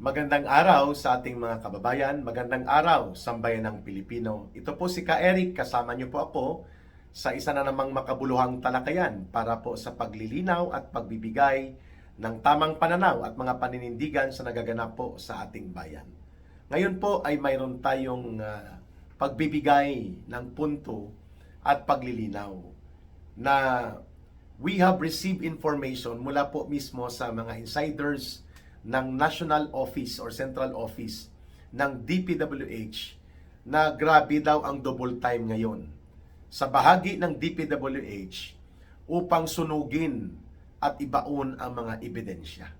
Magandang araw sa ating mga kababayan, magandang araw sambayan ng Pilipino. Ito po si Ka Eric, kasama niyo po ako sa isa na namang makabuluhang talakayan para po sa paglilinaw at pagbibigay ng tamang pananaw at mga paninindigan sa nagaganap po sa ating bayan. Ngayon po ay mayroon tayong pagbibigay ng punto at paglilinaw na we have received information mula po mismo sa mga insiders ng National Office or Central Office ng DPWH na grabe daw ang double time ngayon sa bahagi ng DPWH upang sunugin at ibaon ang mga ebidensya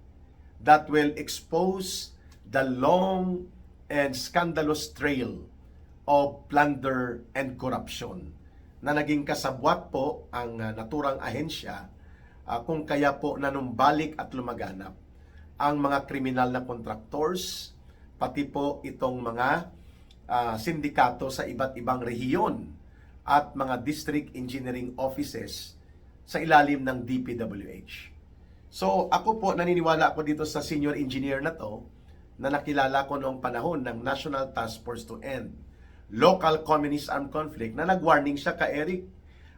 that will expose the long and scandalous trail of plunder and corruption na naging kasabwat po ang naturang ahensya kung kaya po nanumbalik at lumaganap ang mga kriminal na contractors, pati po itong mga sindikato sa iba't ibang rehiyon at mga district engineering offices sa ilalim ng DPWH. So ako po, naniniwala ako dito sa senior engineer na to na nakilala ko noong panahon ng National Task Force to End Local Communist Armed Conflict na nag-warning siya ka Eric.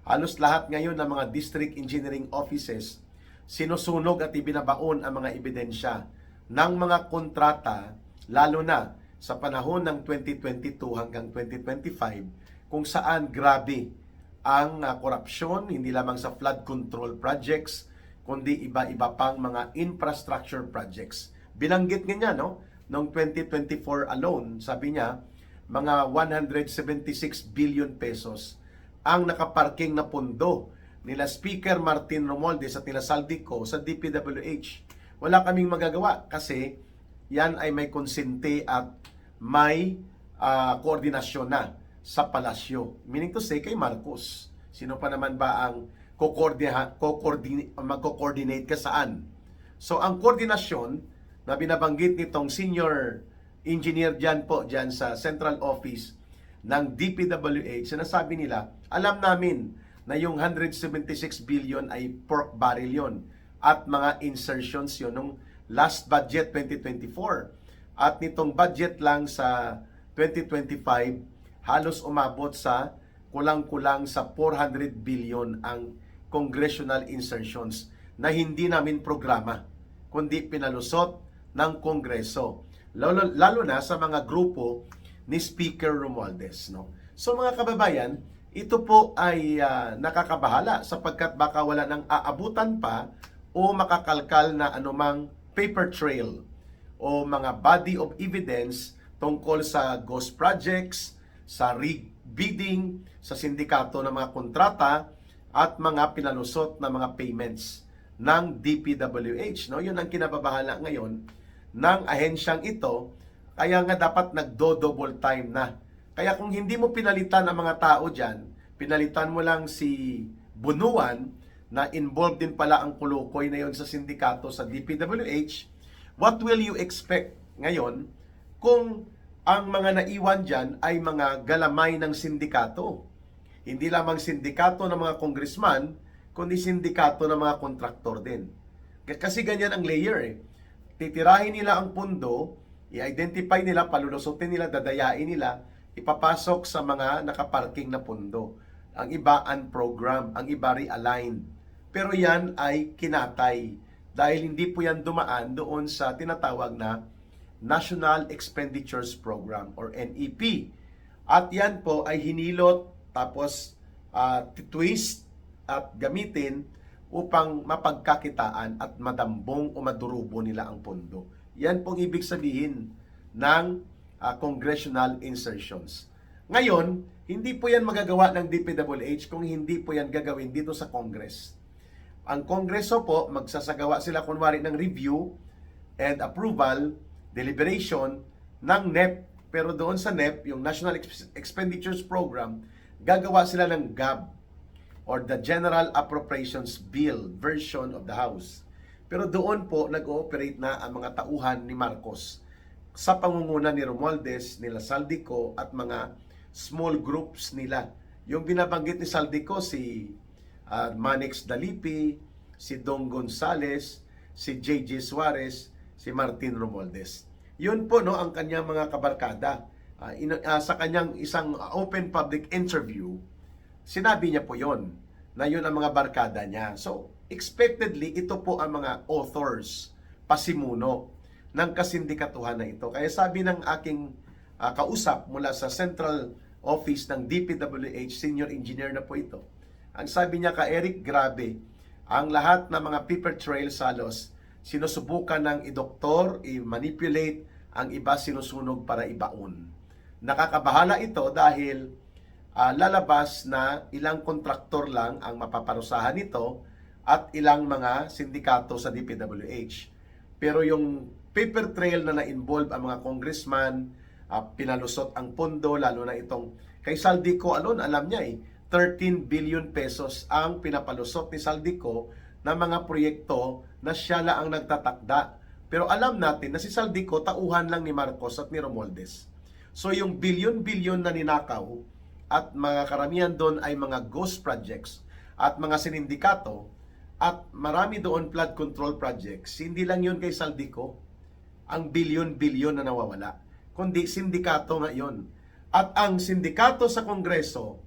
Halos lahat ngayon ng mga district engineering offices sinusunog at ibinabaon ang mga ebidensya ng mga kontrata, lalo na sa panahon ng 2022 hanggang 2025, kung saan grabe ang korupsyon, hindi lamang sa flood control projects, kundi iba-iba pang mga infrastructure projects. Binanggit niya, no? Noong 2024 alone, sabi niya, mga 176 billion pesos ang nakaparking na pondo nila Speaker Martin Romualdez at nila Saldico sa DPWH. Wala kaming magagawa kasi yan ay may konsente at may koordinasyon na sa palasyo. Meaning to say, kay Marcos. Sino pa naman ba ang magko-coordinate ka saan? So, ang koordinasyon na binabanggit nitong senior engineer dyan sa Central Office ng DPWH, sinasabi nila, alam namin na yung 176 billion ay pork barrel yon at mga insertions yon nung last budget 2024. At nitong budget lang sa 2025, halos umabot sa kulang-kulang sa 400 billion ang congressional insertions na hindi namin programa, kundi pinalusot ng Kongreso. Lalo na sa mga grupo ni Speaker Romualdez. No? So mga kababayan, ito po ay nakakabahala sapagkat baka wala nang aabutan pa o makakalkal na anumang paper trail o mga body of evidence tungkol sa ghost projects, sa rig bidding, sa sindikato ng mga kontrata at mga pinalusot na mga payments ng DPWH. No? Yun ang kinababahala ngayon ng ahensyang ito, kaya nga dapat nagdo-double time na. Kaya kung hindi mo pinalitan ang mga tao dyan, pinalitan mo lang si Bunuan na involved din pala ang kulukoy na yon sa sindikato sa DPWH, what will you expect ngayon kung ang mga naiwan dyan ay mga galamay ng sindikato? Hindi lamang sindikato ng mga congressman, kundi sindikato ng mga kontraktor din. Kasi ganyan ang layer eh. Titirahin nila ang pundo, i-identify nila, palulusutin nila, dadayain nila, ipapasok sa mga nakaparking na pundo. Ang iba unprogram, ang iba realigned. Pero yan ay kinatay dahil hindi po yan dumaan doon sa tinatawag na National Expenditures Program or NEP. At yan po ay hinilot tapos twist at gamitin upang mapagkakitaan at madambong o madurubo nila ang pondo. Yan pong ibig sabihin ng congressional insertions. Ngayon, hindi po yan magagawa ng DPWH kung hindi po yan gagawin dito sa Congress. Ang Kongreso po, magsasagawa sila kunwari ng review and approval, deliberation ng NEP. Pero doon sa NEP, yung National Expenditures Program, gagawa sila ng GAB or the General Appropriations Bill version of the House. Pero doon po nag-ooperate na ang mga tauhan ni Marcos sa pangunguna ni Romualdez, nila Saldico at mga small groups nila. Yung binabanggit ni Saldico, si Manix Dalipi, si Dong Gonzales, si J.J. Suarez, si Martin Romualdez. Yun po no ang kanyang mga kabarkada. Sa kanyang isang open public interview, sinabi niya po yon na yun ang mga barkada niya. So, expectedly, ito po ang mga authors, pasimuno ng kasindikatuhan na ito. Kaya sabi ng aking kausap mula sa Central Office ng DPWH, senior engineer na po ito, ang sabi niya ka Eric, grabe, ang lahat ng mga paper trail salos, sinusubukan ng idoktor, i-manipulate, ang iba sinusunog para ibaon. Nakakabahala ito dahil lalabas na ilang kontraktor lang ang mapaparusahan nito at ilang mga sindikato sa DPWH. Pero yung paper trail na na-involve ang mga congressman, pinalusot ang pondo, lalo na itong kay Saldico alone, alam niya 13 billion pesos ang pinapalusot ni Saldico na mga proyekto na siya lang ang nagtatakda. Pero alam natin na si Saldico tauhan lang ni Marcos at ni Romualdez. So yung bilyon-bilyon na ninakaw at mga karamihan doon ay mga ghost projects at mga sinindikato at marami doon flood control projects. Hindi lang yun kay Saldico ang bilyon-bilyon na nawawala, kundi sindikato nga yun. At ang sindikato sa Kongreso,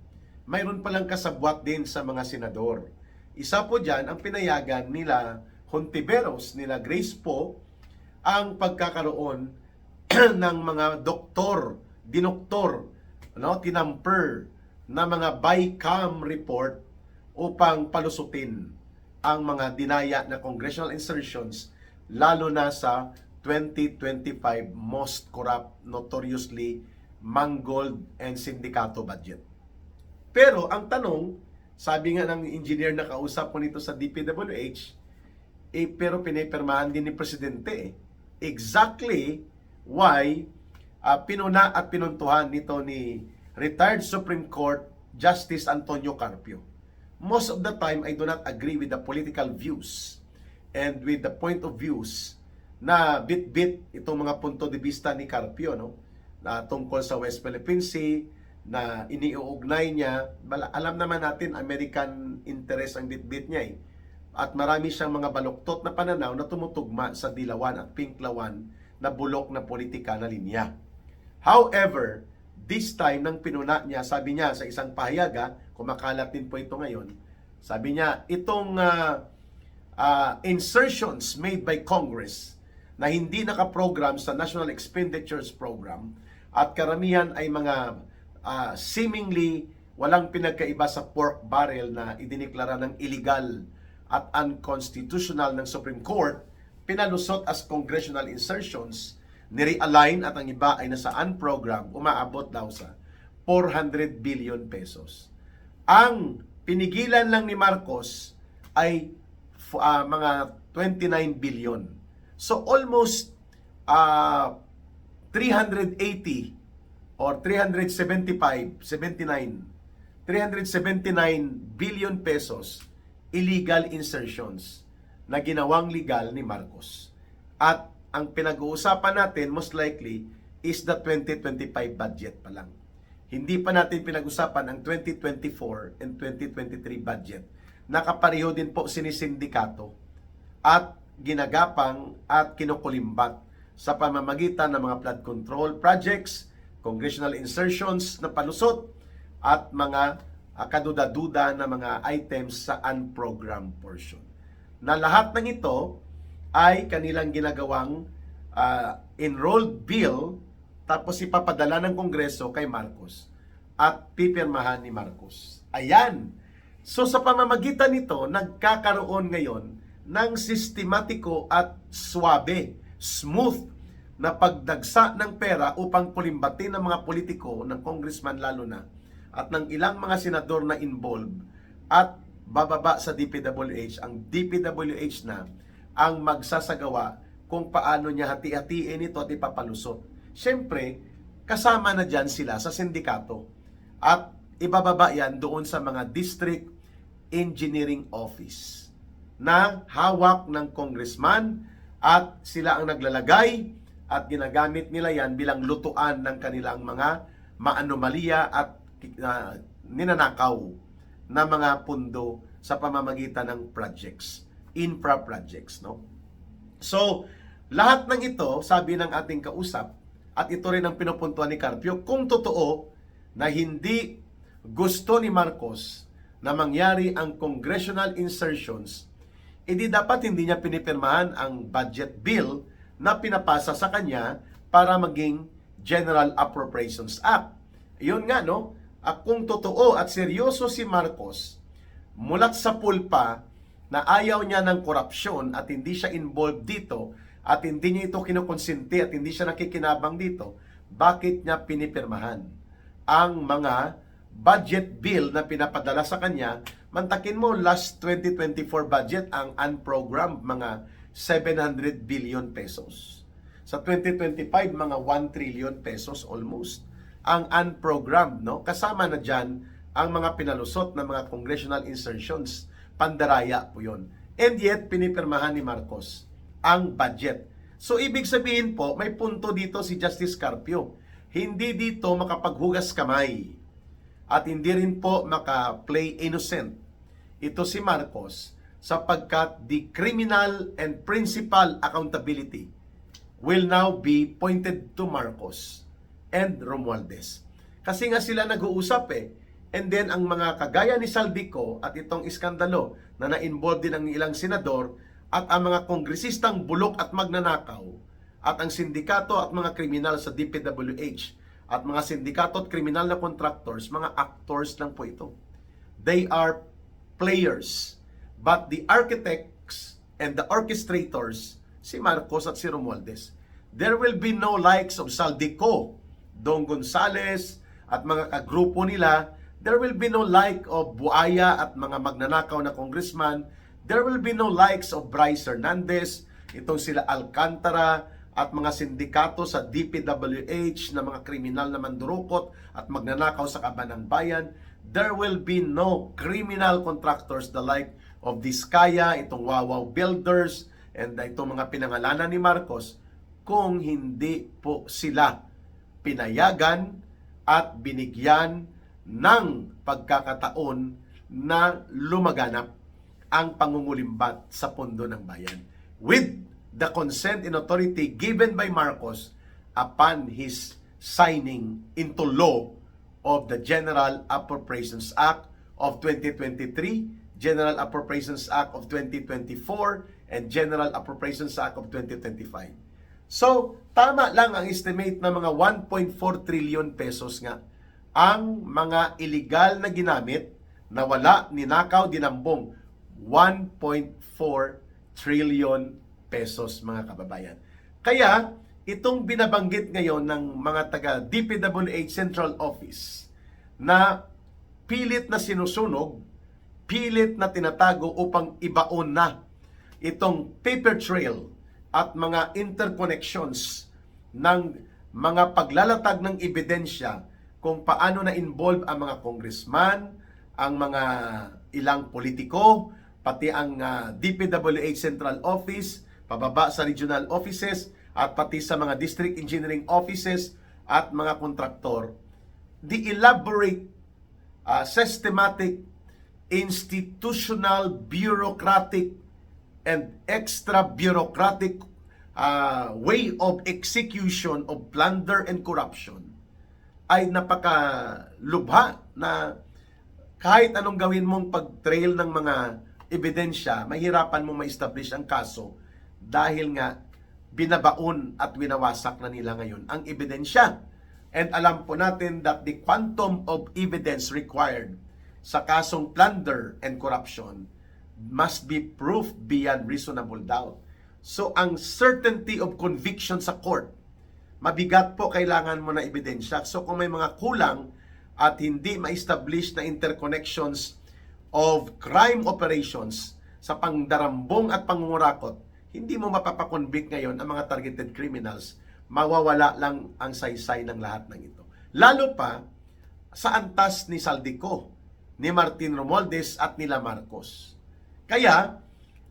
mayroon palang kasabwat din sa mga senador. Isa po dyan ang pinayagan nila Hontiveros, nila Grace Poe, ang pagkakaroon ng mga doktor, dinoktor, tinamper na mga BICAM report upang palusutin ang mga dinaya na congressional insertions, lalo na sa 2025 most corrupt, notoriously mangled and sindikato budget. Pero ang tanong, sabi nga ng engineer na kausap ko nito sa DPWH, pero pinipirmahan din ni Presidente. Exactly why pinuna at pinuntuhan nito ni retired Supreme Court Justice Antonio Carpio. Most of the time, I do not agree with the political views and with the point of views na bit-bit itong mga punto de vista ni Carpio, na tungkol sa West Philippine Sea, na iniuugnay niya. Alam naman natin, American interest ang bit-bit niya At marami siyang mga baluktot na pananaw na tumutugma sa dilawan at pinklawan na bulok na politika na linya. However, this time nang pinuna niya, sabi niya sa isang pahayaga, kumakalat din po ito ngayon, sabi niya, itong insertions made by Congress na hindi nakaprogram sa National Expenditures Program at karamihan ay mga seemingly walang pinagkaiba sa pork barrel na idiniklara ng illegal at unconstitutional ng Supreme Court, pinalusot as congressional insertions, nirealign at ang iba ay nasa unprogram, umaabot daw sa 400 billion pesos. Ang pinigilan lang ni Marcos ay mga 29 billion. So almost 380 or 379 billion pesos illegal insertions na ginawang legal ni Marcos. At ang pinag-uusapan natin most likely is the 2025 budget pa lang. Hindi pa natin pinag-usapan ang 2024 and 2023 budget. Nakapareho din po sinisindikato at ginagapang at kinukulimbat sa pamamagitan ng mga flood control projects, congressional insertions na palusot at mga kaduda-duda na mga items sa unprogrammed portion. Na lahat ng ito ay kanilang ginagawang enrolled bill tapos ipapadala ng Kongreso kay Marcos at pipirmahan ni Marcos. Ayan! So sa pamamagitan nito, nagkakaroon ngayon ng sistematiko at swabe, smooth na pagdagsa ng pera upang pulimbatin ng mga politiko, ng congressman lalo na, at ng ilang mga senador na involved at bababa sa DPWH. Ang DPWH na ang magsasagawa kung paano niya hati-hatiin ito at ipapalusot. Siyempre, kasama na dyan sila sa sindikato at ibababa yan doon sa mga district engineering office na hawak ng congressman at sila ang naglalagay at ginagamit nila yan bilang lutuan ng kanilang mga maanomalya at ninanakaw na mga pundo sa pamamagitan ng projects, infra projects, So, Lahat ng ito, sabi ng ating kausap, at ito rin ang pinupuntuan ni Carpio, kung totoo na hindi gusto ni Marcos na mangyari ang congressional insertions, edi dapat hindi niya pinipirmahan ang budget bill na pinapasa sa kanya para maging General Appropriations Act. Yun nga, no? Kung totoo at seryoso si Marcos, mulat sa pulpa na ayaw niya ng korupsyon at hindi siya involved dito at hindi niya ito kinukonsinti at hindi siya nakikinabang dito, bakit niya pinipirmahan ang mga budget bill na pinapadala sa kanya? Mantakin mo, last 2024 budget, ang unprogrammed, mga 700 billion pesos. Sa 2025, mga 1 trillion pesos almost. Ang unprogrammed, no? Kasama na dyan ang mga pinalusot na mga congressional insertions. Pandaraya po yun. And yet, pinipirmahan ni Marcos ang budget. So, ibig sabihin po, may punto dito si Justice Carpio. Hindi dito makapaghugas kamay. At hindi rin po maka-play innocent. Ito si Marcos sapagkat the criminal and principal accountability will now be pointed to Marcos and Romualdez. Kasi nga sila nag-uusap and then ang mga kagaya ni Saldico at itong iskandalo na na-involve din ang ilang senador at ang mga kongresistang bulok at magnanakaw at ang sindikato at mga kriminal sa DPWH at mga sindikato at kriminal na contractors, mga actors lang po ito. They are players. But the architects and the orchestrators, si Marcos at si Romualdez, there will be no likes of Saldico, Dong Gonzales at mga kagrupo nila. There will be no like of Buaya at mga magnanakaw na congressman. There will be no likes of Bryce Hernandez, itong sila Alcantara at mga sindikato sa DPWH na mga kriminal na mandurukot at magnanakaw sa kaban ng bayan. There will be no criminal contractors the like of Diskaya, itong Wawaw Builders, and itong mga pinangalanan ni Marcos kung hindi po sila pinayagan at binigyan ng pagkakataon na lumaganap ang pangungulimbat sa pondo ng bayan with the consent and authority given by Marcos upon his signing into law of the General Appropriations Act of 2023, General Appropriations Act of 2024, and General Appropriations Act of 2025. So, tama lang ang estimate na mga 1.4 trillion pesos nga ang mga illegal na ginamit na wala, ninakaw, dinambong 1.4 trillion pesos, mga kababayan. Kaya, itong binabanggit ngayon ng mga taga DPWH Central Office na pilit na sinusunog, pilit na tinatago upang ibaon na itong paper trail at mga interconnections ng mga paglalatag ng ebidensya kung paano na involve ang mga congressman, ang mga ilang politiko, pati ang DPWH Central Office, pababa sa regional offices, at pati sa mga district engineering offices at mga kontraktor. The elaborate, systematic, institutional, bureaucratic, and extra-bureaucratic way of execution of plunder and corruption ay napakalubha na kahit anong gawin mong pag-trail ng mga ebidensya, mahirapan mong ma-establish ang kaso dahil nga binabaon at winawasak na nila ngayon ang ebidensya. And alam po natin that the quantum of evidence required sa kasong plunder and corruption must be proof beyond reasonable doubt. So, ang certainty of conviction sa court, mabigat po, kailangan mo na ebidensya. So, kung may mga kulang at hindi ma-establish na interconnections of crime operations sa pangdarambong at pangungurakot, hindi mo mapapakonvict ngayon ang mga targeted criminals. Mawawala lang ang saysay ng lahat ng ito. Lalo pa sa antas ni Saldico, ni Martin Romualdez at nila Marcos. Kaya,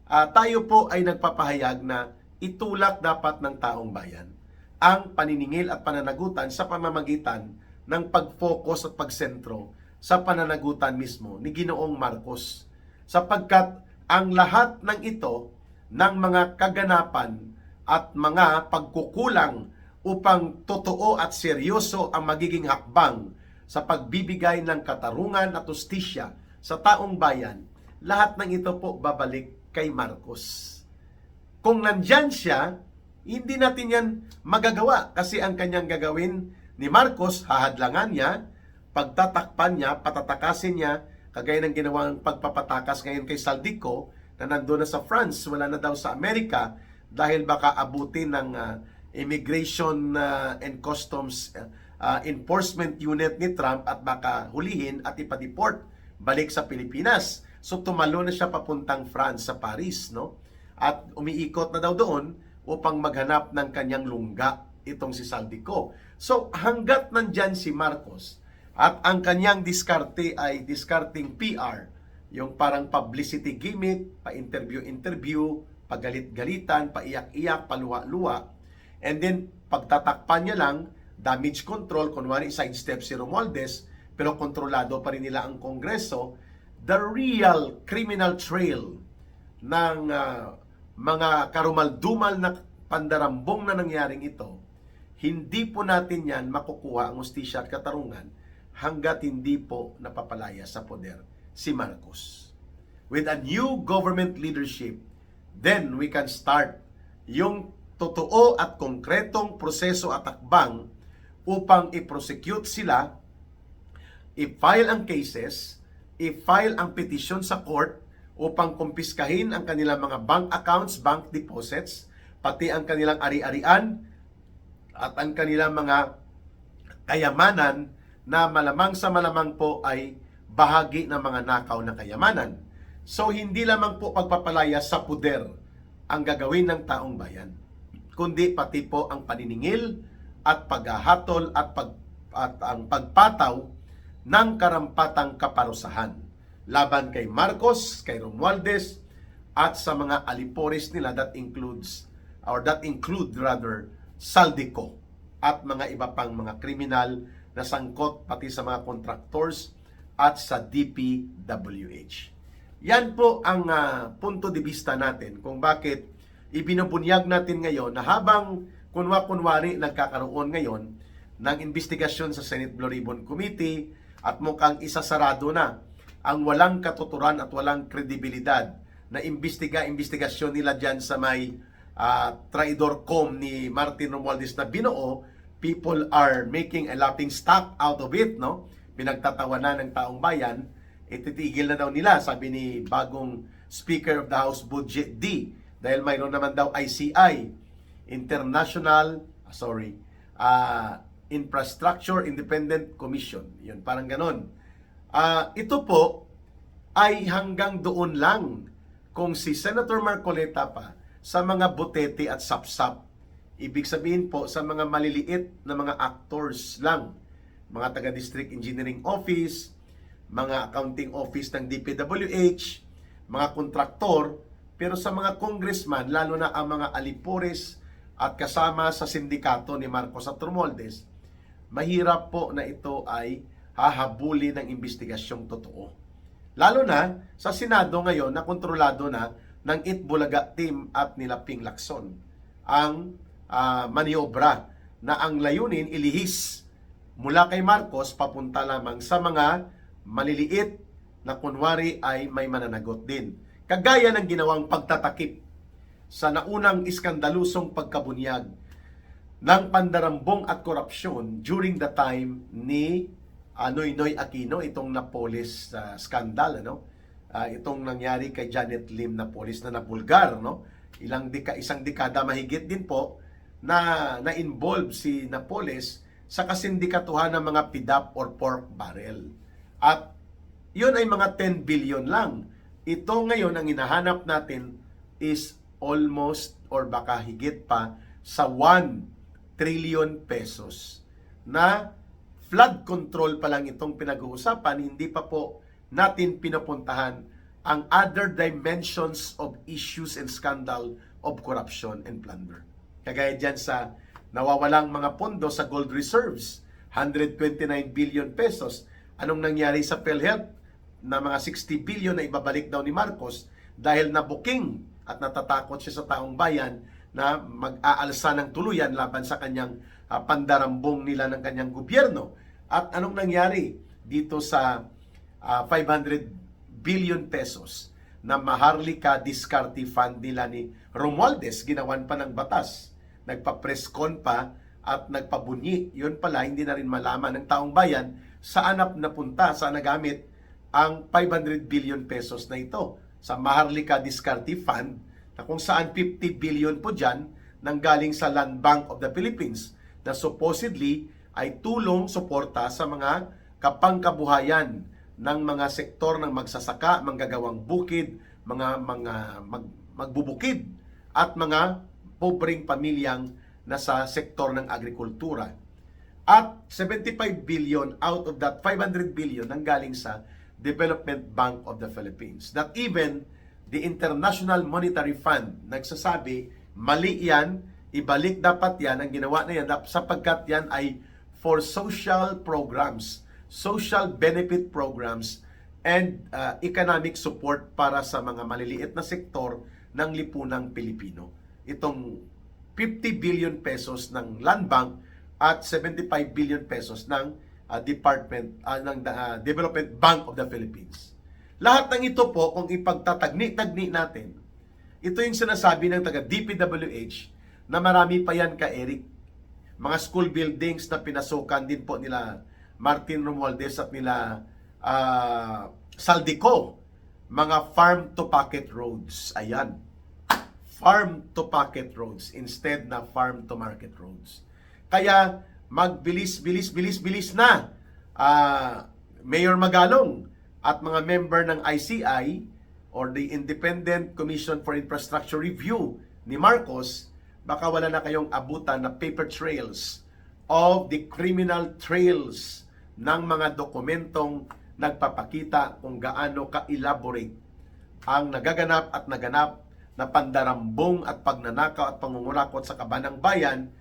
tayo po ay nagpapahayag na itulak dapat ng taong bayan ang paniningil at pananagutan sa pamamagitan ng pag-focus at pagsentro sa pananagutan mismo ni Ginoong Marcos. Sapagkat ang lahat ng ito, ng mga kaganapan at mga pagkukulang upang totoo at seryoso ang magiging hakbang sa pagbibigay ng katarungan at hustisya sa taong bayan, lahat ng ito po babalik kay Marcos. Kung nandyan siya, hindi natin yan magagawa kasi ang kanyang gagawin ni Marcos, hahadlangan niya, pagtatakpan niya, patatakasin niya, kagaya ng ginawang pagpapatakas ngayon kay Saldico na nandoon na sa France, wala na daw sa Amerika dahil baka abutin ng Immigration and Customs Enforcement Unit ni Trump at baka hulihin at ipadeport balik sa Pilipinas. So tumalo na siya papuntang France sa Paris, no? At umiikot na daw doon upang maghanap ng kanyang lungga itong si Saldico. So hanggat nandyan si Marcos at ang kanyang diskarte ay diskarting PR, yung parang publicity gimmick, pa-interview, pagalit-galitan, paiyak-iyak, paluwa-luwa, and then pagtatakpan niya lang, damage control, kunwari sidestep si Romualdez, pero kontrolado pa rin nila ang Kongreso. The real criminal trail ng mga karumaldumal na pandarambong na nangyaring ito, hindi po natin yan makukuha ang hustisya at katarungan hanggat hindi po napapalaya sa poder si Marcos. With a new government leadership, then we can start yung totoo at konkretong proseso at hakbang upang i-prosecute sila, i-file ang cases, i-file ang petisyon sa court upang kumpiskahin ang kanilang mga bank accounts, bank deposits, pati ang kanilang ari-arian at ang kanilang mga kayamanan na malamang sa malamang po ay bahagi ng mga nakaw na kayamanan. So hindi lamang po pagpapalaya sa puder ang gagawin ng taong bayan, kundi pati po ang paniningil at paghahatol at ang pagpataw ng karampatang kaparusahan laban kay Marcos, kay Romualdez, at sa mga alipores nila that include Saldico at mga iba pang mga kriminal na sangkot pati sa mga contractors at sa DPWH. Yan po ang punto de vista natin kung bakit ibinubunyag natin ngayon na habang kunwari nagkakaroon ngayon ng investigasyon sa Senate Blue Ribbon Committee at mukhang isasarado na ang walang katuturan at walang kredibilidad na investigasyon nila dyan sa may traidor com ni Martin Romualdez na binuo, people are making a laughing stock out of it, no? Pinagtatawanan ng taong bayan, ititigil na daw nila, sabi ni bagong Speaker of the House Budget D, dahil mayroon naman daw ICI, Infrastructure Independent Commission. Yun, parang ganon. Ito po ay hanggang doon lang kung si Senator Marcoleta pa sa mga butete at sapsap. Ibig sabihin po sa mga maliliit na mga actors lang, mga taga-district engineering office, mga accounting office ng DPWH, mga kontraktor, pero sa mga congressman, lalo na ang mga alipores at kasama sa sindikato ni Marcos at Romualdez, mahirap po na ito ay hahabulin ng investigasyong totoo. Lalo na sa Senado ngayon na kontrolado na ng Itbulaga team at nila Ping Lacson ang maniobra na ang layunin ilihis mula kay Marcos papunta lamang sa mga maliliit na kunwari ay may mananagot din. Kagaya ng ginawang pagtatakip sa naunang iskandalusong pagkabunyag ng pandarambong at korupsyon during the time ni Noynoy Aquino, itong Napoles scandal, itong nangyari kay Janet Lim Napoles na napulgar, isang dekada mahigit din po na-involve si Napoles sa kasindikatuhan ng mga PDAP or pork barrel. At yun ay mga 10 billion lang. Ito ngayon ang hinahanap natin is almost or baka higit pa sa 1 trillion pesos na flood control pa lang itong pinag-uusapan, hindi pa po natin pinupuntahan ang other dimensions of issues and scandal of corruption and plunder. Kagaya dyan sa nawawalang mga pondo sa gold reserves, 129 billion pesos. Anong nangyari sa PhilHealth na mga 60 billion na ibabalik daw ni Marcos dahil nabuking at natatakot siya sa taong bayan na mag-aalsa ng tuluyan laban sa kanyang pandarambong nila ng kanyang gobyerno. At anong nangyari dito sa 500 billion pesos na Maharlika Diskarte Fund nila ni Romualdez, ginawan pa ng batas, nagpa-presscon pa at nagpabunyi. Yun pala, hindi na rin malaman ng taong bayan saan napunta, saan nagamit ang 500 billion pesos na ito sa Maharlika Diskarte Fund, na kung saan 50 billion po dyan nanggaling sa Land Bank of the Philippines na supposedly ay tulong suporta sa mga kapangkabuhayan ng mga sektor ng magsasaka, manggagawang bukid, magbubukid at mga pobreng pamilyang nasa sektor ng agrikultura. At 75 billion out of that 500 billion nanggaling sa Development Bank of the Philippines. That even the International Monetary Fund nagsasabi, mali yan, ibalik dapat yan, ang ginawa na yan, sapagkat yan ay for social programs, social benefit programs, and economic support para sa mga maliliit na sektor ng lipunang Pilipino. Itong 50 billion pesos ng Land Bank at 75 billion pesos ng Development Bank of the Philippines. Lahat ng ito po, kung ipagtatagni-tagni natin, ito yung sinasabi ng taga DPWH na marami pa yan ka Eric. Mga school buildings na pinasukan din po nila Martin Romualdez at nila Saldico. Mga farm to pocket roads. Ayan. Farm to pocket roads instead na farm to market roads. Kaya magbilis na Mayor Magalong at mga member ng ICI or the Independent Commission for Infrastructure Review ni Marcos, baka wala na kayong abutan na paper trails of the criminal trails ng mga dokumentong nagpapakita kung gaano ka-elaborate ang nagaganap at naganap na pandarambong at pagnanakaw at pangungurakot sa kabanang bayan,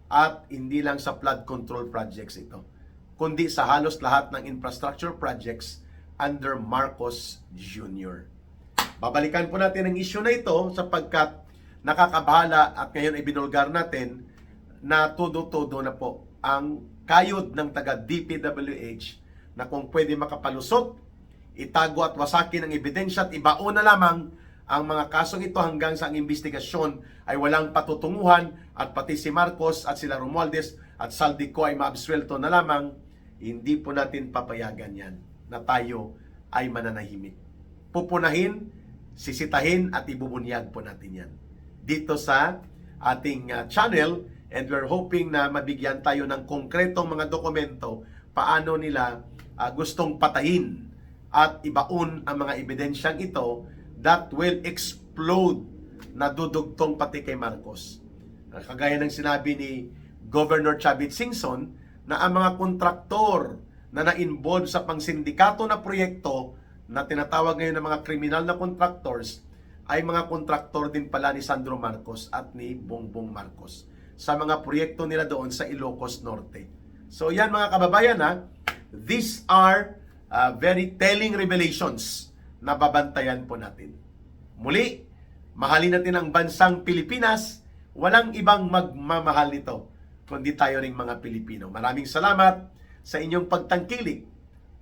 at hindi lang sa flood control projects ito, kundi sa halos lahat ng infrastructure projects under Marcos Jr. Babalikan po natin ang issue na ito sapagkat nakakabahala at ngayon ay binulgar natin na todo-todo na po ang kayod ng taga DPWH na kung pwede makapalusot, itago at wasakin ang ebidensya at ibaon na lamang ang mga kasong ito hanggang sa ang investigasyon ay walang patutunguhan at pati si Marcos at sila Romualdez at Saldico ay maabsuelto na lamang, hindi po natin papayagan yan na tayo ay mananahimik. Pupunahin, sisitahin at ibubunyag po natin yan dito sa ating channel, and we're hoping na mabigyan tayo ng konkretong mga dokumento paano nila gustong patayin at ibaon ang mga ebidensyang ito that will explode na dudugtong pati kay Marcos. Kagaya ng sinabi ni Governor Chavit Singson na ang mga kontraktor na na-involve sa pangsindikato na proyekto na tinatawag ngayon ng mga kriminal na contractors ay mga kontraktor din pala ni Sandro Marcos at ni Bongbong Marcos sa mga proyekto nila doon sa Ilocos Norte. So yan mga kababayan, these are very telling revelations na babantayan po natin. Muli, mahalin natin ang bansang Pilipinas. Walang ibang magmamahal nito kundi tayo ring mga Pilipino. Maraming salamat sa inyong pagtangkilik,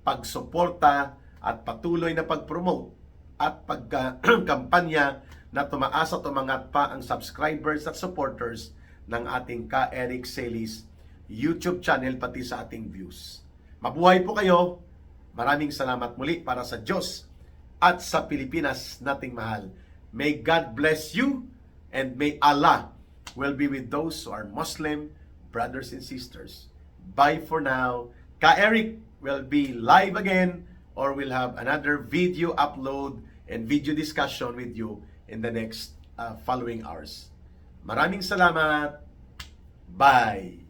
pagsuporta at patuloy na pag-promote at pagkampanya na tumaas at umangat pa ang subscribers at supporters ng ating Ka Eric Celis YouTube channel pati sa ating views. Mabuhay po kayo. Maraming salamat muli para sa Diyos at sa Pilipinas nating mahal. May God bless you and may Allah will be with those who are Muslim brothers and sisters. Bye for now. Ka Eric will be live again or will have another video upload and video discussion with you in the next following hours. Maraming salamat. Bye.